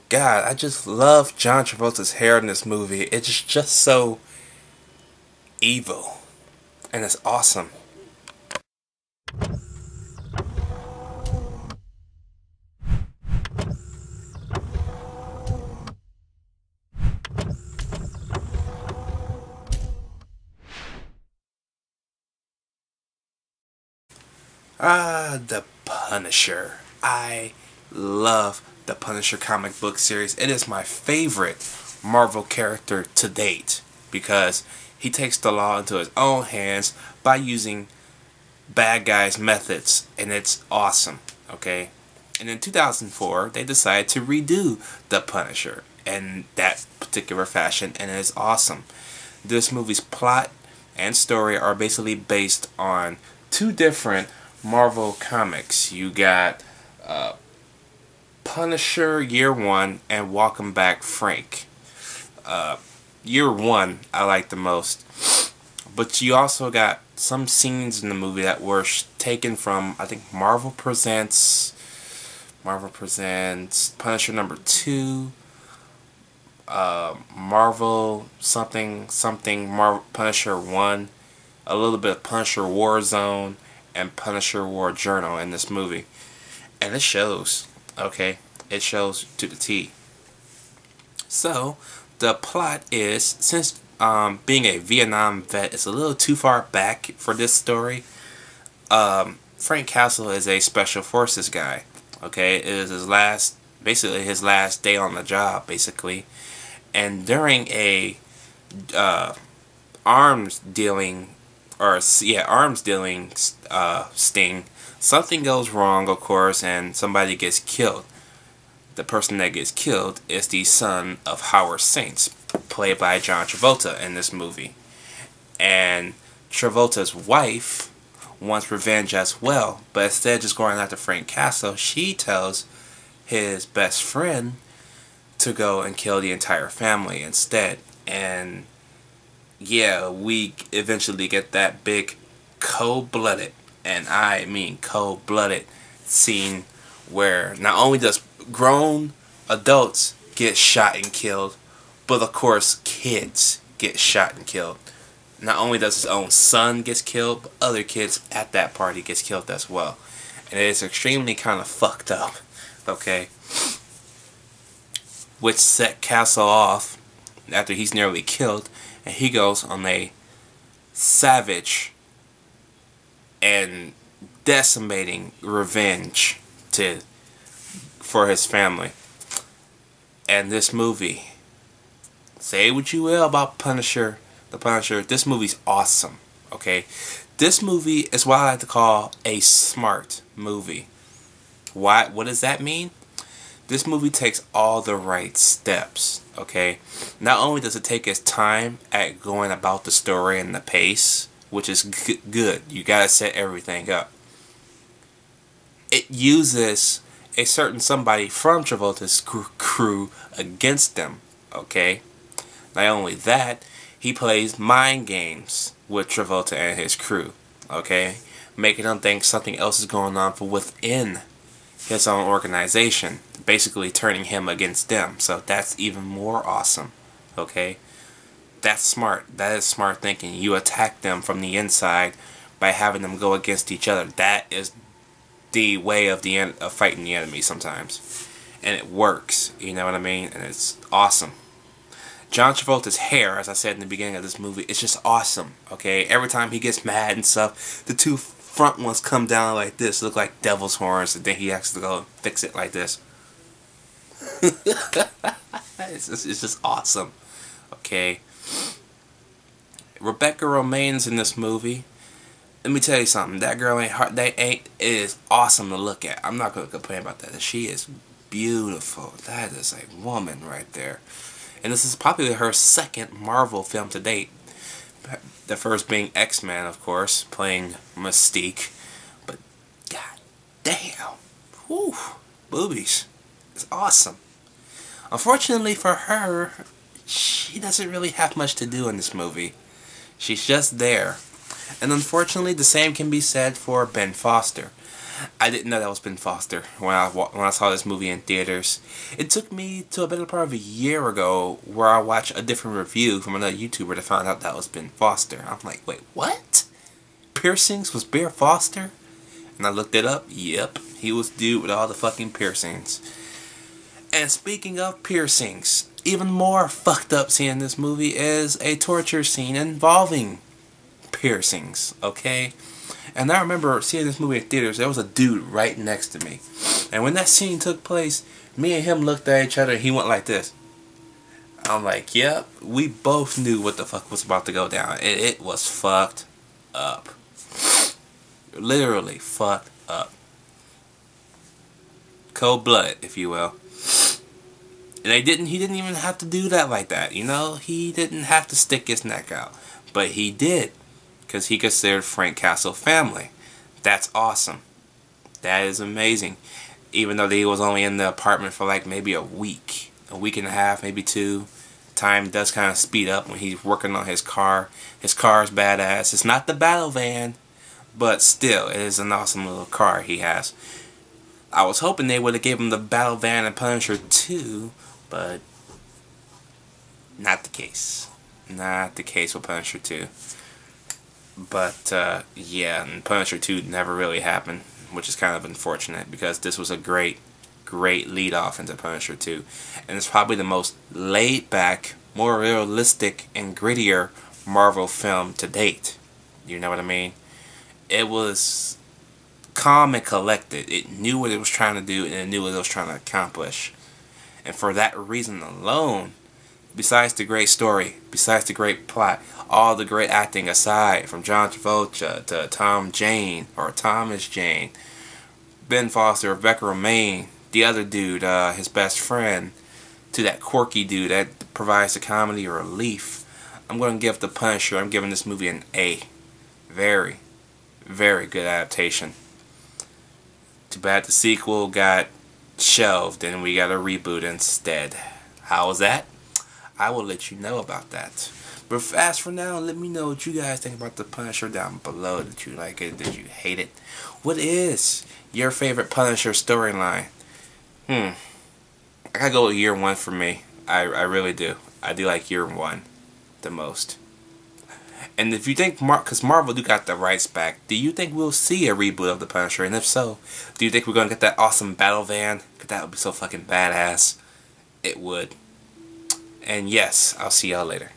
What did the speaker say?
God, I just love John Travolta's hair in this movie. It's just so evil. And it's awesome. The Punisher. I love the Punisher comic book series. It is my favorite Marvel character to date because he takes the law into his own hands by using bad guys' methods, and it's awesome, okay? And in 2004, they decided to redo the Punisher in that particular fashion, and it's awesome. This movie's plot and story are basically based on two different Marvel comics. You got Punisher Year One and Welcome Back Frank. Year One I like the most, but you also got some scenes in the movie that were taken from, I think, Marvel Presents Punisher number 2, Marvel something Punisher 1, a little bit of Punisher Warzone, and Punisher War Journal in this movie. And it shows, okay? It shows to the T. So, the plot is, since being a Vietnam vet is a little too far back for this story, Frank Castle is a Special Forces guy, okay? It is basically his last day on the job, basically. And during a arms dealing sting, something goes wrong, of course, and somebody gets killed. The person that gets killed is the son of Howard Saints, played by John Travolta in this movie. And Travolta's wife wants revenge as well, but instead of just going after Frank Castle, she tells his best friend to go and kill the entire family instead. And yeah, we eventually get that big cold-blooded, and I mean cold-blooded, scene where not only does grown adults get shot and killed, but of course kids get shot and killed. Not only does his own son get killed, but other kids at that party gets killed as well. And it is extremely kind of fucked up, okay? Which set Castle off after he's nearly killed, and he goes on a savage and decimating revenge for his family. And this movie, say what you will about the Punisher, this movie's awesome, okay? This movie is what I like to call a smart movie. What does that mean? This movie takes all the right steps, okay? Not only does it take its time at going about the story and the pace, which is good. You gotta set everything up. It uses a certain somebody from Travolta's crew against them, okay? Not only that, he plays mind games with Travolta and his crew, okay? Making them think something else is going on from within his own organization, basically turning him against them. So that's even more awesome, okay? That's smart. That is smart thinking. You attack them from the inside by having them go against each other. That is the way of fighting the enemy sometimes. And it works, you know what I mean? And it's awesome. John Travolta's hair, as I said in the beginning of this movie, it's just awesome, okay? Every time he gets mad and stuff, the two front ones come down like this, look like devil's horns, and then he has to go and fix it like this. It's just awesome, okay? Rebecca Romijn's in this movie. Let me tell you something. That girl ain't hard. It is awesome to look at. I'm not gonna complain about that. She is beautiful. That is a woman right there. And this is probably her second Marvel film to date. The first being X-Men, of course, playing Mystique. But god damn, whew, boobies. It's awesome. Unfortunately for her, she doesn't really have much to do in this movie. She's just there. And unfortunately, the same can be said for Ben Foster. I didn't know that was Ben Foster when I saw this movie in theaters. It took me to a better part of a year ago where I watched a different review from another YouTuber to find out that was Ben Foster. I'm like, wait, what? Piercings was Ben Foster? And I looked it up. Yep, he was the dude with all the fucking piercings. And speaking of piercings, even more fucked up scene in this movie is a torture scene involving piercings, okay? And I remember seeing this movie in theaters, there was a dude right next to me. And when that scene took place, me and him looked at each other and he went like this. I'm like, yep, we both knew what the fuck was about to go down. It was fucked up. Literally fucked up. Cold blood, if you will. And he didn't even have to do that like that, you know? He didn't have to stick his neck out. But he did. Because he considered Frank Castle family. That's awesome. That is amazing. Even though he was only in the apartment for like maybe a week and a half, maybe 2. Time does kind of speed up when he's working on his car. His car is badass. It's not the battle van, but still, it is an awesome little car he has. I was hoping they would have gave him the battle van in Punisher 2, but not the case. Not the case with Punisher 2. But, yeah, and Punisher 2 never really happened, which is kind of unfortunate, because this was a great lead-off into Punisher 2. And it's probably the most laid-back, more realistic, and grittier Marvel film to date. You know what I mean? It was calm and collected. It knew what it was trying to do, and it knew what it was trying to accomplish. And for that reason alone, besides the great story, besides the great plot, all the great acting aside, from John Travolta to Thomas Jane, Ben Foster, Rebecca Romijn, the other dude, his best friend, to that quirky dude that provides the comedy relief, I'm going to give The Punisher, I'm giving this movie an A. Very, very good adaptation. Too bad the sequel got shelved and we got a reboot instead. How was that? I will let you know about that. But as for now, let me know what you guys think about The Punisher down below. Did you like it? Did you hate it? What is your favorite Punisher storyline? I gotta go with year 1 for me. I really do. I do like year 1 the most. And if you think, because Marvel do got the rights back, do you think we'll see a reboot of The Punisher? And if so, do you think we're going to get that awesome battle van? Because that would be so fucking badass. It would. And yes, I'll see y'all later.